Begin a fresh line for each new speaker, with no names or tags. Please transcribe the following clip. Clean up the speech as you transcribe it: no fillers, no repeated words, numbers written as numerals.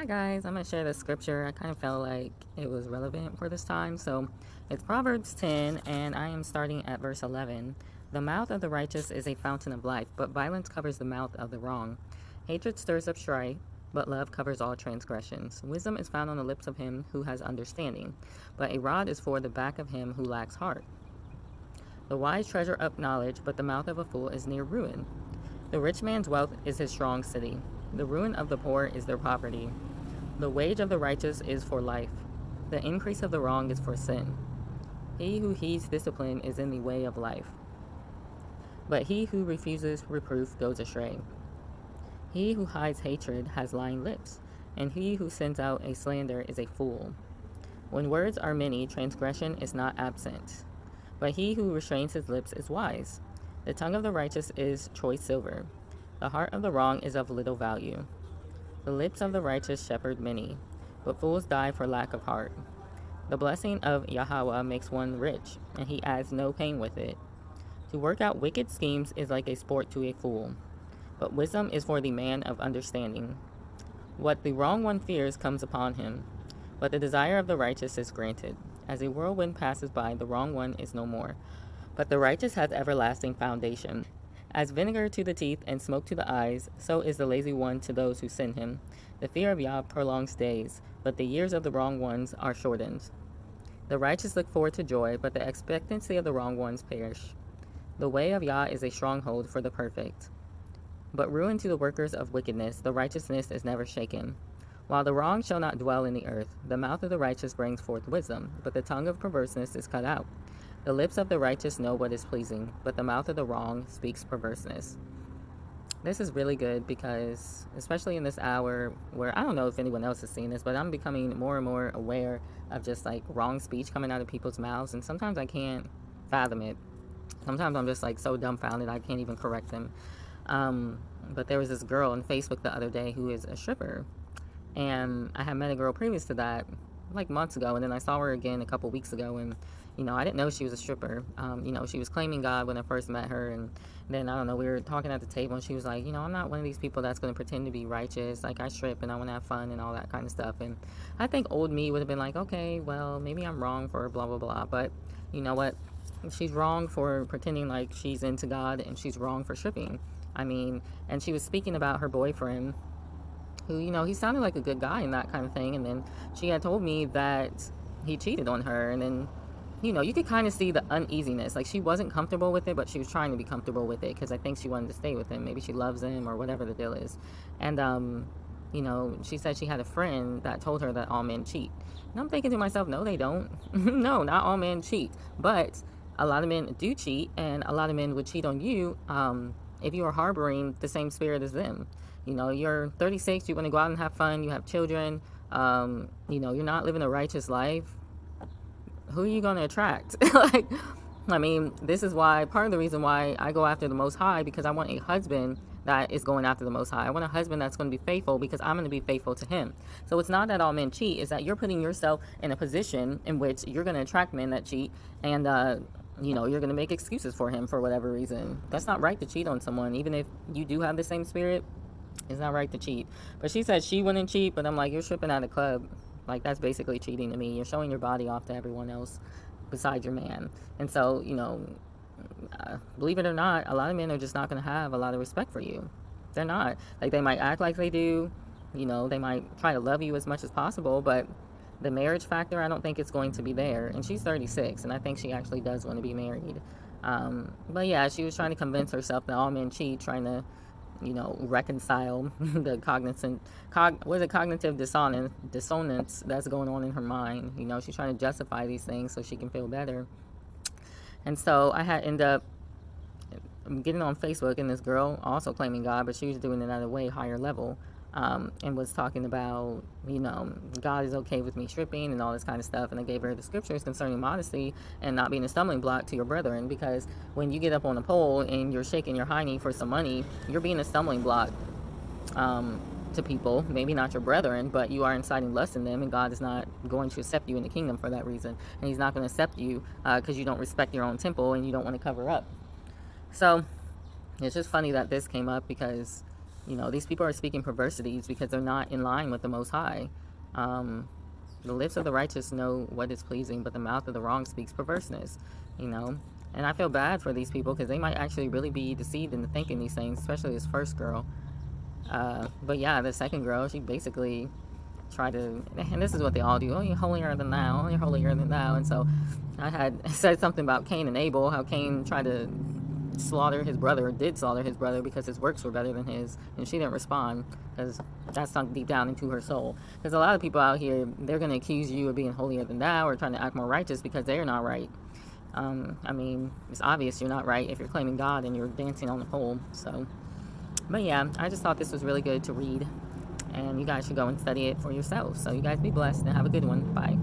Hi guys, I'm going to share the scripture. I kind of felt like it was relevant for this time. So it's Proverbs 10, and I am starting at verse 11. The mouth of the righteous is a fountain of life, but violence covers the mouth of the wrong. Hatred stirs up strife, but love covers all transgressions. Wisdom is found on the lips of him who has understanding, but a rod is for the back of him who lacks heart. The wise treasure up knowledge, but the mouth of a fool is near ruin. The rich man's wealth is his strong city. The ruin of the poor is their poverty. The wage of the righteous is for life. The increase of the wrong is for sin. He who heeds discipline is in the way of life, but he who refuses reproof goes astray. He who hides hatred has lying lips, and he who sends out a slander is a fool. When words are many, transgression is not absent, but he who restrains his lips is wise. The tongue of the righteous is choice silver. The heart of the wrong is of little value. The lips of the righteous shepherd many, but fools die for lack of heart. The blessing of Yahweh makes one rich, and he adds no pain with it. To work out wicked schemes is like a sport to a fool, but wisdom is for the man of understanding. What the wrong one fears comes upon him, but the desire of the righteous is granted. As a whirlwind passes by, the wrong one is no more, but the righteous has everlasting foundation. As vinegar to the teeth and smoke to the eyes, so is the lazy one to those who send him. The fear of Yah prolongs days, but the years of the wrong ones are shortened. The righteous look forward to joy, but the expectancy of the wrong ones perish. The way of Yah is a stronghold for the perfect, but ruin to the workers of wickedness. The righteousness is never shaken. While the wrong shall not dwell in the earth, the mouth of the righteous brings forth wisdom, but the tongue of perverseness is cut out. The lips of the righteous know what is pleasing, but the mouth of the wrong speaks perverseness. This is really good because, especially in this hour where I don't know if anyone else has seen this, but I'm becoming more and more aware of just like wrong speech coming out of people's mouths, and sometimes I can't fathom it. Sometimes I'm just like so dumbfounded I can't even correct them. But there was this girl on Facebook the other day who is a stripper, and I had met a girl previous to that like months ago, and then I saw her again a couple weeks ago, and I didn't know she was a stripper. She was claiming God when I first met her, and then I don't know, we were talking at the table, and she was like, I'm not one of these people that's going to pretend to be righteous. Like, I strip and I want to have fun and all that kind of stuff. And I think old me would have been like, okay, well, maybe I'm wrong for blah blah blah, but you know what? She's wrong for pretending like she's into God, and she's wrong for stripping. And she was speaking about her boyfriend, who, he sounded like a good guy and that kind of thing. And then she had told me that he cheated on her. And then, you could kind of see the uneasiness. Like, she wasn't comfortable with it, but she was trying to be comfortable with it because I think she wanted to stay with him. Maybe she loves him or whatever the deal is. And, she said she had a friend that told her that all men cheat. And I'm thinking to myself, no, they don't. No, not all men cheat. But a lot of men do cheat, and a lot of men would cheat on you if you are harboring the same spirit as them. You're 36, you want to go out and have fun, you have children, you're not living a righteous life. Who are you going to attract? This is why, part of the reason why I go after the Most High, because I want a husband that is going after the Most High. I want a husband that's going to be faithful because I'm going to be faithful to him. So it's not that all men cheat, it's that you're putting yourself in a position in which you're going to attract men that cheat, and you're going to make excuses for him for whatever reason. That's not right to cheat on someone, even if you do have the same spirit. It's not right to cheat. But she said she wouldn't cheat, but I'm like, you're stripping at a club. Like, that's basically cheating to me. You're showing your body off to everyone else besides your man. And so, believe it or not, a lot of men are just not going to have a lot of respect for you. They're not. Like, they might act like they do. They might try to love you as much as possible, but the marriage factor, I don't think it's going to be there. And she's 36, and I think she actually does want to be married. But yeah, she was trying to convince herself that all men cheat, trying to reconcile the cognitive dissonance that's going on in her mind. She's trying to justify these things so she can feel better. And so I had ended up getting on Facebook, and this girl also claiming God, but she was doing it at a way higher level, and was talking about, God is okay with me stripping and all this kind of stuff. And I gave her the scriptures concerning modesty and not being a stumbling block to your brethren, because when you get up on a pole and you're shaking your hiney for some money, you're being a stumbling block to people, maybe not your brethren, but you are inciting lust in them, and God is not going to accept you in the kingdom for that reason. And he's not going to accept you because you don't respect your own temple and you don't want to cover up. So it's just funny that this came up because These people are speaking perversities because they're not in line with the Most High. Um, the lips of the righteous know what is pleasing, but the mouth of the wrong speaks perverseness. You know, and I feel bad for these people because they might actually really be deceived into thinking these things, especially this first girl. But yeah, the second girl, she basically tried to, and this is what they all do. Oh, you're holier than thou. Oh, you're holier than thou. And so I had said something about Cain and Abel, how Cain tried to slaughter his brother, or did slaughter his brother because his works were better than his, and she didn't respond because that sunk deep down into her soul. Because a lot of people out here, they're going to accuse you of being holier than thou or trying to act more righteous because they're not right. I mean, it's obvious you're not right if you're claiming God and you're dancing on the pole. So, but yeah, I just thought this was really good to read, and you guys should go and study it for yourselves. So you guys be blessed and have a good one. Bye.